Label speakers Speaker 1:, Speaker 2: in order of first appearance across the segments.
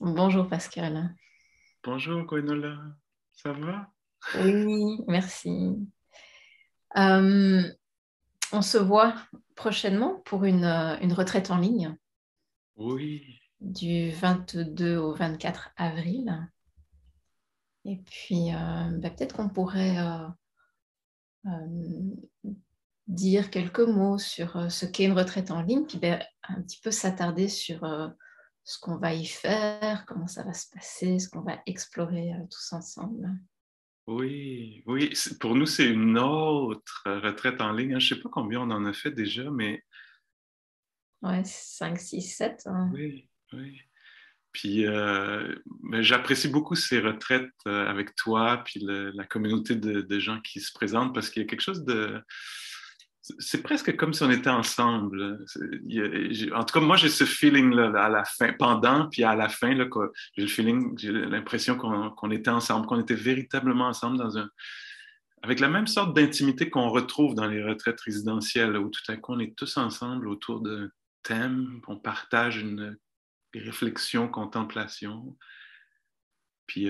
Speaker 1: Bonjour Pascal.
Speaker 2: Bonjour Gwenola, ça va?
Speaker 1: Oui, merci. Euh, on se voit prochainement pour une retraite en ligne
Speaker 2: Oui,
Speaker 1: du 22 au 24 avril. Et puis, peut-être qu'on pourrait euh, dire quelques mots sur ce qu'est une retraite en ligne, puis un petit peu s'attarder sur ce qu'on va y faire, comment ça va se passer, ce qu'on va explorer tous ensemble.
Speaker 2: oui. Pour nous, c'est une autre retraite en ligne, hein. Je ne sais pas combien on en a fait déjà, mais
Speaker 1: Ouais, 5, 6, 7.
Speaker 2: oui. Puis ben, j'apprécie beaucoup ces retraites avec toi, puis la communauté de gens qui se présentent, parce qu'il y a quelque chose de... C'est presque comme si on était ensemble. En tout cas, moi, j'ai ce feeling-là à la fin, pendant, puis à la fin, là, j'ai le feeling, j'ai l'impression qu'on était ensemble, qu'on était véritablement ensemble avec la même sorte d'intimité qu'on retrouve dans les retraites résidentielles, là, où tout à coup, on est tous ensemble autour d'un thème, on partage une réflexion, contemplation. Puis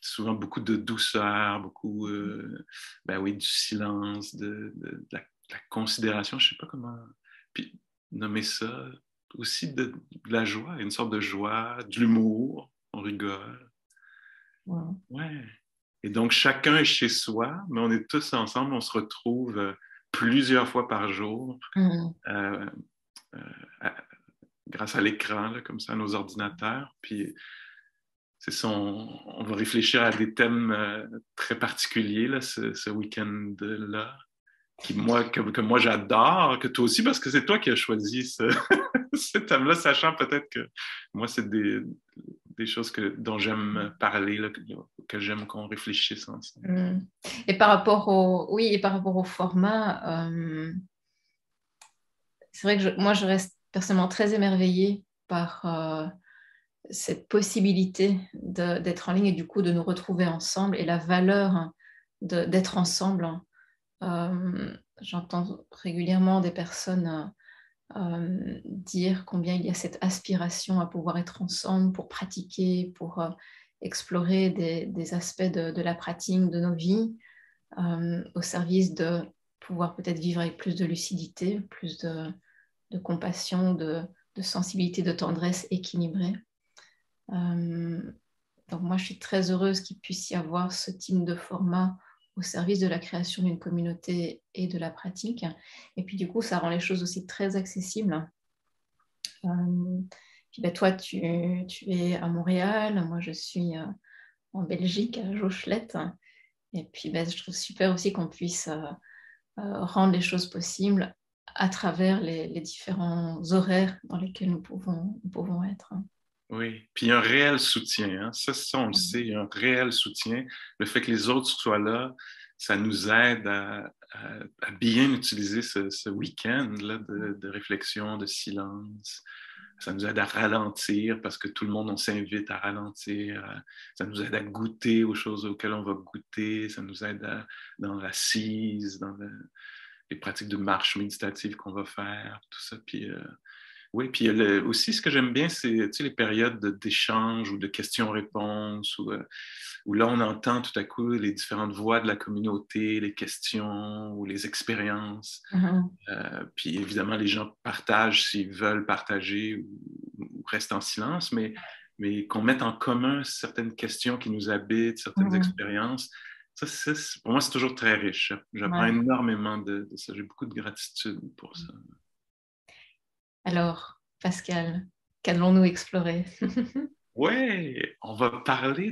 Speaker 2: souvent beaucoup de douceur, beaucoup, ben oui, du silence, de la considération, je sais pas comment. Puis nommer ça aussi de la joie, une sorte de joie, de l'humour, on rigole.
Speaker 1: Ouais.
Speaker 2: Ouais. Et donc chacun est chez soi, mais on est tous ensemble, on se retrouve plusieurs fois par jour
Speaker 1: Mhm.
Speaker 2: euh, euh, à- grâce à l'écran, là, comme ça, à nos ordinateurs. Puis c'est ça, on va réfléchir à des thèmes très particuliers là, ce week-end-là, que moi j'adore, que toi aussi, parce que c'est toi qui as choisi ce thème-là, sachant peut-être que moi, c'est des choses dont j'aime parler, là, que j'aime qu'on réfléchisse ensemble.
Speaker 1: Mm. Et par rapport au, oui, et par rapport au format, c'est vrai que moi, je reste personnellement très émerveillée par cette possibilité d'être en ligne et du coup de nous retrouver ensemble et la valeur d'être ensemble. J'entends régulièrement des personnes dire combien il y a cette aspiration à pouvoir être ensemble pour pratiquer, pour explorer des aspects de la pratique de nos vies au service de pouvoir peut-être vivre avec plus de lucidité, plus de compassion, de sensibilité, de tendresse équilibrée. Euh, donc moi, je suis très heureuse qu'il puisse y avoir ce type de format au service de la création d'une communauté et de la pratique. Et puis du coup, ça rend les choses aussi très accessibles. Euh, puis ben, toi, tu es à Montréal, moi je suis en Belgique, à Jauchelette. Et puis ben, je trouve super aussi qu'on puisse rendre les choses possibles à travers les différents horaires dans lesquels nous pouvons être.
Speaker 2: Oui, puis un réel soutien, hein. Ça, on le sait, il y a un réel soutien. Le fait que les autres soient là, ça nous aide à bien utiliser ce week-end-là de réflexion, de silence. Ça nous aide à ralentir parce que tout le monde, on s'invite à ralentir. Ça nous aide à goûter aux choses auxquelles on va goûter. Ça nous aide dans l'assise, les pratiques de marche méditative qu'on va faire, tout ça. Puis oui, puis aussi, ce que j'aime bien, c'est tu sais, les périodes d'échange ou de questions-réponses où là, on entend tout à coup les différentes voix de la communauté, les questions ou les expériences.
Speaker 1: Mhm.
Speaker 2: Puis évidemment, les gens partagent s'ils veulent partager ou restent en silence, mais qu'on mette en commun certaines questions qui nous habitent, certaines
Speaker 1: Mhm.
Speaker 2: expériences. Pour moi, c'est toujours très riche. J'apprends
Speaker 1: Ouais.
Speaker 2: énormément de ça. J'ai beaucoup de gratitude pour ça.
Speaker 1: Alors, Pascal, qu'allons-nous explorer?
Speaker 2: Oui, on va parler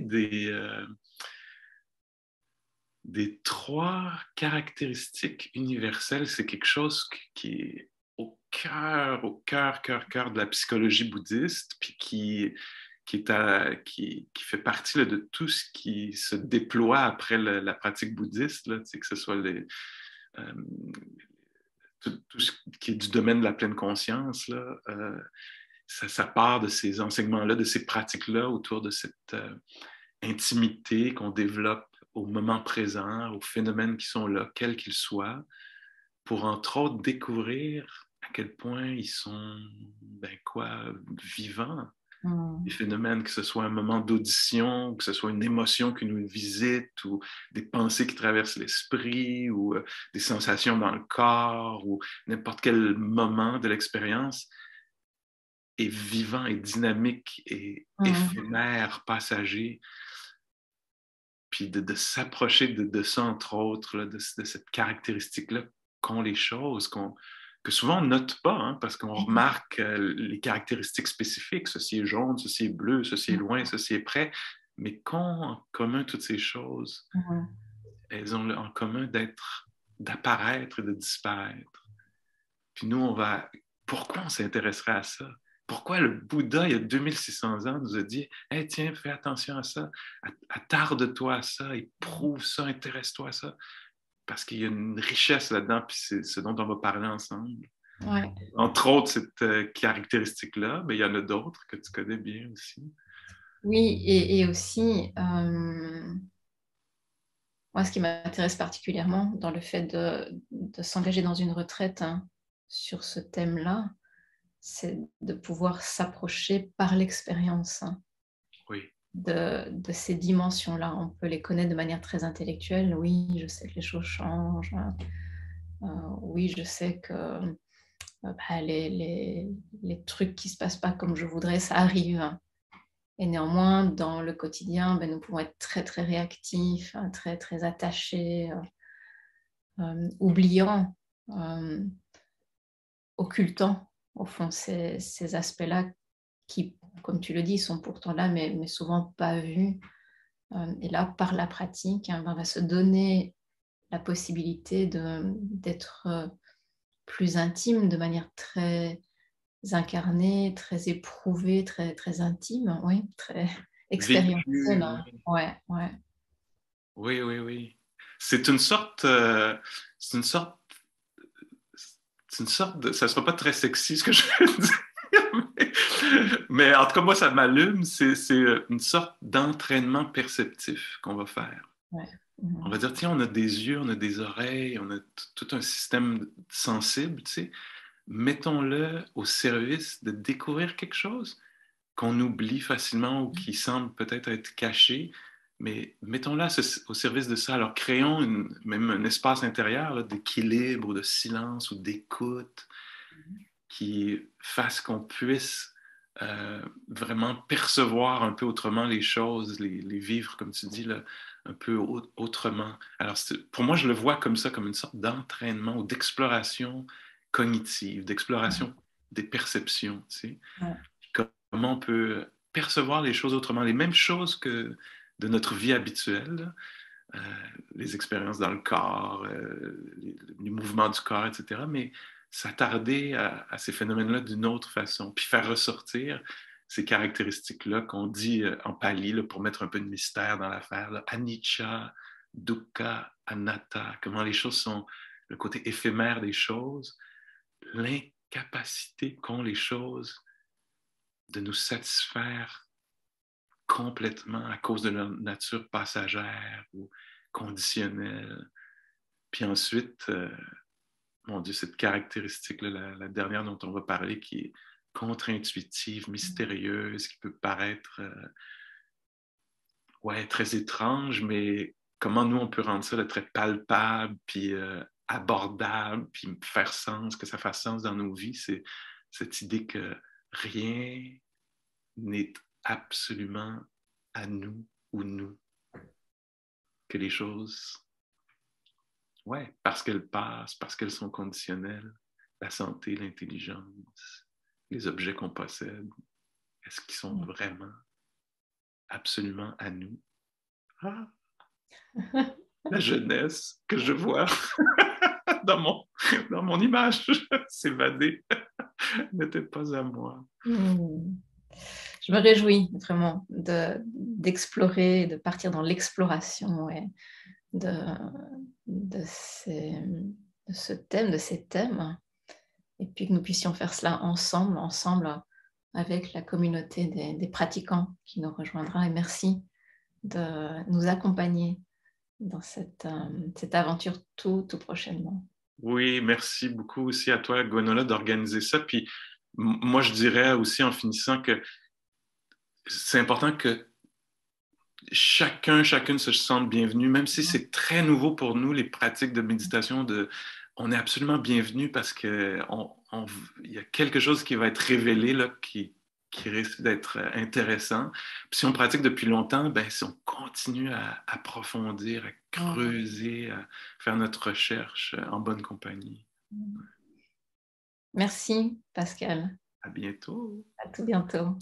Speaker 2: des trois caractéristiques universelles. C'est quelque chose qui est au cœur de la psychologie bouddhiste, puis qui fait partie là, de tout ce qui se déploie après la pratique bouddhiste, là, tu sais, que ce soit euh, tout ce qui est du domaine de la pleine conscience, là, ça part de ces enseignements-là, de ces pratiques-là autour de cette intimité qu'on développe au moment présent, aux phénomènes qui sont là, quels qu'ils soient, pour entre autres découvrir à quel point ils sont, ben quoi, vivants, des phénomènes, que ce soit un moment d'audition, que ce soit une émotion qui nous visite, ou des pensées qui traversent l'esprit, ou des sensations dans le corps, ou n'importe quel moment de l'expérience est vivant et dynamique et éphémère, passager. Puis de s'approcher de ça, entre autres, là, de cette caractéristique-là qu'ont les choses, que souvent on ne note pas, hein, parce qu'on remarque les caractéristiques spécifiques. Ceci est jaune, ceci est bleu, ceci est loin, ceci est près. Mais qu'ont en commun toutes ces choses? Elles ont en commun d'apparaître et de disparaître. Puis nous, pourquoi on s'intéresserait à ça? Pourquoi le Bouddha, il y a 2600 ans, nous a dit « Hey, tiens, fais attention à ça, attarde-toi à ça, éprouve ça, intéresse-toi à ça. » Parce qu'il y a une richesse là-dedans, puis c'est ce dont on va parler ensemble.
Speaker 1: Ouais.
Speaker 2: Entre autres, cette caractéristique-là, mais il y en a d'autres que tu connais bien aussi.
Speaker 1: Oui, et aussi, moi, ce qui m'intéresse particulièrement dans le fait de s'engager dans une retraite, hein, sur ce thème-là, c'est de pouvoir s'approcher par l'expérience, hein,
Speaker 2: Oui.
Speaker 1: de ces dimensions-là. On peut les connaître de manière très intellectuelle. Oui, je sais que les choses changent. Oui, je sais que les trucs qui ne se passent pas comme je voudrais, ça arrive. Et néanmoins, dans le quotidien, nous pouvons être très, très réactifs, très, très attachés, oubliant, occultant, au fond, ces aspects-là qui, comme tu le dis, sont pourtant là, mais souvent pas vus. Et là, par la pratique, on va se donner la possibilité d'être plus intime, de manière très incarnée, très éprouvée, très, très intime, oui, très expérientielle.
Speaker 2: Vécu.
Speaker 1: Ouais, ouais.
Speaker 2: Oui, oui, oui. C'est une sorte, c'est une sorte, ça sera pas très sexy ce que je vais dire, mais en tout cas, moi, ça m'allume. C'est une sorte d'entraînement perceptif qu'on va faire.
Speaker 1: Ouais.
Speaker 2: On va dire, tiens, on a des yeux, on a des oreilles, on a tout un système sensible, tu sais. Mettons-le au service de découvrir quelque chose qu'on oublie facilement ou qui semble peut-être être caché, mais mettons-le au service de ça. Alors, créons même un espace intérieur d'équilibre, ou de silence ou d'écoute qui fasse qu'on puisse vraiment percevoir un peu autrement les choses, les vivre, comme tu dis, là, un peu autrement. Alors, pour moi, je le vois comme ça, comme une sorte d'entraînement ou d'exploration cognitive, d'exploration des perceptions, tu sais.
Speaker 1: Ouais.
Speaker 2: Comment on peut percevoir les choses autrement, les mêmes choses que de notre vie habituelle, les expériences dans le corps, les mouvements du corps, etc., mais s'attarder à ces phénomènes-là d'une autre façon, puis faire ressortir ces caractéristiques-là qu'on dit en pali, là, pour mettre un peu de mystère dans l'affaire, là, anicca, dukkha, anatta, comment les choses sont, le côté éphémère des choses, l'incapacité qu'ont les choses de nous satisfaire complètement à cause de leur nature passagère ou conditionnelle. Puis ensuite, mon Dieu, cette caractéristique-là, la dernière dont on va parler, qui est contre-intuitive, mystérieuse, qui peut paraître ouais, très étrange, mais comment nous, on peut rendre ça là, très palpable, puis abordable, puis faire sens, que ça fasse sens dans nos vies, c'est cette idée que rien n'est absolument à nous ou nous, que les choses, ouais, parce qu'elles passent, parce qu'elles sont conditionnelles, la santé, l'intelligence, les objets qu'on possède, est-ce qu'ils sont vraiment absolument à nous? Ah, la jeunesse que je vois dans mon image s'évader n'était pas à moi.
Speaker 1: Je me réjouis vraiment d'explorer, de partir dans l'exploration, ouais, de, de, de ce thème, de ces thèmes, et puis que nous puissions faire cela ensemble avec la communauté des pratiquants qui nous rejoindra. Et merci de nous accompagner dans cette aventure tout prochainement.
Speaker 2: Oui, merci beaucoup aussi à toi, Gwenola, d'organiser ça. Puis moi, je dirais aussi en finissant que c'est important que chacune se sente bienvenue, même si c'est très nouveau pour nous, les pratiques de méditation, on est absolument bienvenue parce que il y a quelque chose qui va être révélé là, qui risque d'être intéressant. Puis si on pratique depuis longtemps, ben, si on continue à approfondir, à creuser, à faire notre recherche en bonne compagnie.
Speaker 1: Merci, Pascal.
Speaker 2: À bientôt.
Speaker 1: À tout bientôt.